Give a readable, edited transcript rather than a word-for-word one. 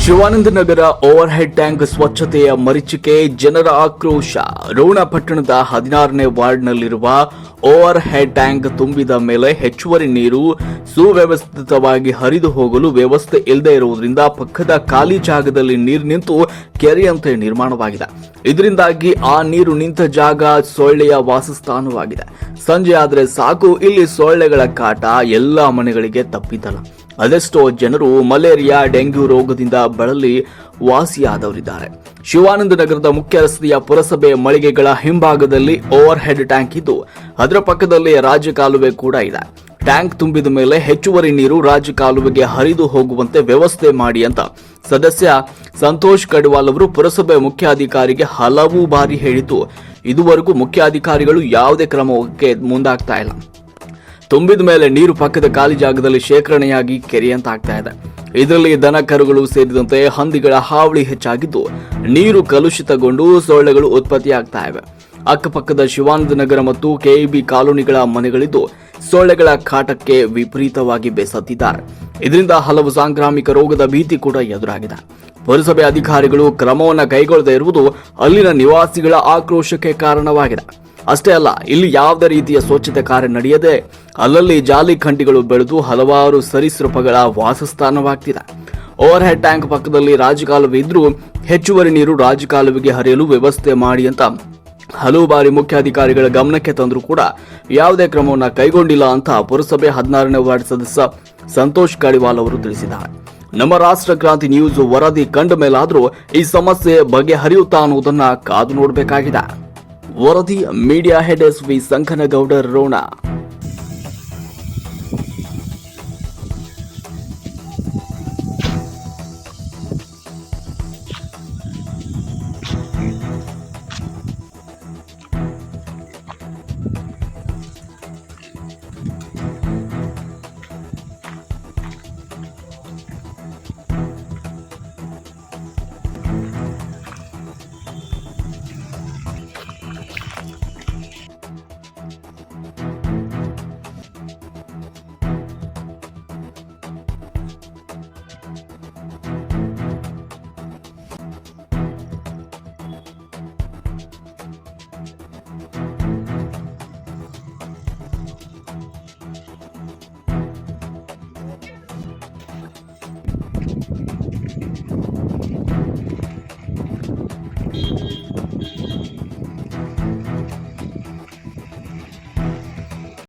ಶಿವಾನಂದನಗರ over head tank ಸ್ವಚ್ಛತೆಯ ಮರೀಚಿಕೆ, ಜನರ ಆಕ್ರೋಶ. ರೋಣ ಪಟ್ಟಣದ 16ನೇ ವಾರ್ಡ್ನಲ್ಲಿರುವ ಓವರ್ ಹೆಡ್ ಟ್ಯಾಂಕ್ ತುಂಬಿದ ಮೇಲೆ ಹೆಚ್ಚುವರಿ ನೀರು ಸುವ್ಯವಸ್ಥಿತವಾಗಿ ಹರಿದು ಹೋಗಲು ವ್ಯವಸ್ಥೆ ಇಲ್ಲದೆ ಇರುವುದರಿಂದ ಪಕ್ಕದ ಖಾಲಿ ಜಾಗದಲ್ಲಿ ನೀರು ನಿಂತು ಕೆರೆಯಂತೆ ನಿರ್ಮಾಣವಾಗಿದೆ. ಇದರಿಂದಾಗಿ ಆ ನೀರು ನಿಂತ ಜಾಗ ಸೊಳ್ಳೆಯ ವಾಸಸ್ಥಾನವಾಗಿದೆ. ಸಂಜೆ ಆದರೆ ಸಾಕು, ಇಲ್ಲಿ ಸೊಳ್ಳೆಗಳ ಕಾಟ ಎಲ್ಲ ಮನೆಗಳಿಗೆ ತಪ್ಪಿದ್ದಲ್ಲ. ಅದೆಷ್ಟೋ ಜನರು ಮಲೇರಿಯಾ, ಡೆಂಗ್ಯೂ ರೋಗದಿಂದ ಬಳಲಿ ವಾಸಿಯಾದವರಿದ್ದಾರೆ. ಶಿವಾನಂದನಗರದ ಮುಖ್ಯ ರಸ್ತೆಯ ಪುರಸಭೆ ಮಳಿಗೆಗಳ ಹಿಂಭಾಗದಲ್ಲಿ ಓವರ್ ಹೆಡ್ ಟ್ಯಾಂಕ್ ಇದ್ದು, ಅದರ ಪಕ್ಕದಲ್ಲಿ ರಾಜಕಾಲುವೆ ಕೂಡ ಇದೆ. ಟ್ಯಾಂಕ್ ತುಂಬಿದ ಮೇಲೆ ಹೆಚ್ಚುವರಿ ನೀರು ರಾಜಕಾಲುವೆಗೆ ಹರಿದು ಹೋಗುವಂತೆ ವ್ಯವಸ್ಥೆ ಮಾಡಿ ಅಂತ ಸದಸ್ಯ ಸಂತೋಷ್ ಕಡಿವಾಲ್ ಅವರು ಪುರಸಭೆ ಮುಖ್ಯಾಧಿಕಾರಿಗೆ ಹಲವು ಬಾರಿ ಹೇಳಿದ್ದು, ಇದುವರೆಗೂ ಮುಖ್ಯಾಧಿಕಾರಿಗಳು ಯಾವುದೇ ಕ್ರಮಕ್ಕೆ ಮುಂದಾಗ್ತಾ ಇಲ್ಲ. ತುಂಬಿದ ಮೇಲೆ ನೀರು ಪಕ್ಕದ ಖಾಲಿ ಜಾಗದಲ್ಲಿ ಶೇಖರಣೆಯಾಗಿ ಕೆರೆಯಂತಾಗ್ತಾ ಇದೆ. ಇದರಲ್ಲಿ ದನ ಕರುಗಳು ಸೇರಿದಂತೆ ಹಂದಿಗಳ ಹಾವಳಿ ಹೆಚ್ಚಾಗಿದ್ದು, ನೀರು ಕಲುಷಿತಗೊಂಡು ಸೊಳ್ಳೆಗಳು ಉತ್ಪತ್ತಿಯಾಗ್ತಾ ಇವೆ. ಅಕ್ಕಪಕ್ಕದ ಶಿವಾನಂದನಗರ ಮತ್ತು ಕೆಇಬಿ ಕಾಲೋನಿಗಳ ಮನೆಗಳಿದ್ದು, ಸೊಳ್ಳೆಗಳ ಕಾಟಕ್ಕೆ ವಿಪರೀತವಾಗಿ ಬೇಸತ್ತಿದ್ದಾರೆ. ಇದರಿಂದ ಹಲವು ಸಾಂಕ್ರಾಮಿಕ ರೋಗದ ಭೀತಿ ಕೂಡ ಎದುರಾಗಿದೆ. ಪುರಸಭೆ ಅಧಿಕಾರಿಗಳು ಕ್ರಮವನ್ನು ಕೈಗೊಳ್ಳದೇ ಇರುವುದು ಅಲ್ಲಿನ ನಿವಾಸಿಗಳ ಆಕ್ರೋಶಕ್ಕೆ ಕಾರಣವಾಗಿದೆ. ಅಷ್ಟೇ ಅಲ್ಲ, ಇಲ್ಲಿ ಯಾವುದೇ ರೀತಿಯ ಸ್ವಚ್ಛತೆ ಕಾರ್ಯ ನಡೆಯದೆ ಅಲ್ಲಲ್ಲಿ ಜಾಲಿಖಂಡಿಗಳು ಬೆಳೆದು ಹಲವಾರು ಸರೀಸೃಪಗಳ ವಾಸಸ್ಥಾನವಾಗ್ತಿದೆ. ಓವರ್ ಹೆಡ್ ಟ್ಯಾಂಕ್ ಪಕ್ಕದಲ್ಲಿ ರಾಜಕಾಲುವೆ ಇದ್ರೂ ಹೆಚ್ಚುವರಿ ನೀರು ರಾಜಕಾಲುವೆಗೆ ಹರಿಯಲು ವ್ಯವಸ್ಥೆ ಮಾಡಿ ಅಂತ ಹಲವು ಬಾರಿ ಮುಖ್ಯಾಧಿಕಾರಿಗಳ ಗಮನಕ್ಕೆ ತಂದರೂ ಕೂಡ ಯಾವುದೇ ಕ್ರಮವನ್ನು ಕೈಗೊಂಡಿಲ್ಲ ಅಂತ ಪುರಸಭೆ 16ನೇ ವಾರ್ಡ್ ಸದಸ್ಯ ಸಂತೋಷ್ ಕಡಿವಾಲ್ ಅವರು ತಿಳಿಸಿದ್ದಾರೆ. ನಮ್ಮ ರಾಷ್ಟ್ರ ಕ್ರಾಂತಿ ನ್ಯೂಸ್ ವರದಿ ಕಂಡ ಮೇಲಾದರೂ ಈ ಸಮಸ್ಯೆ ಬಗೆಹರಿಯುತ್ತಾ ಅನ್ನೋದನ್ನ ಕಾದು ನೋಡಬೇಕಾಗಿದೆ. ವರದಿ media head S V. Sankanagoudar, Ron.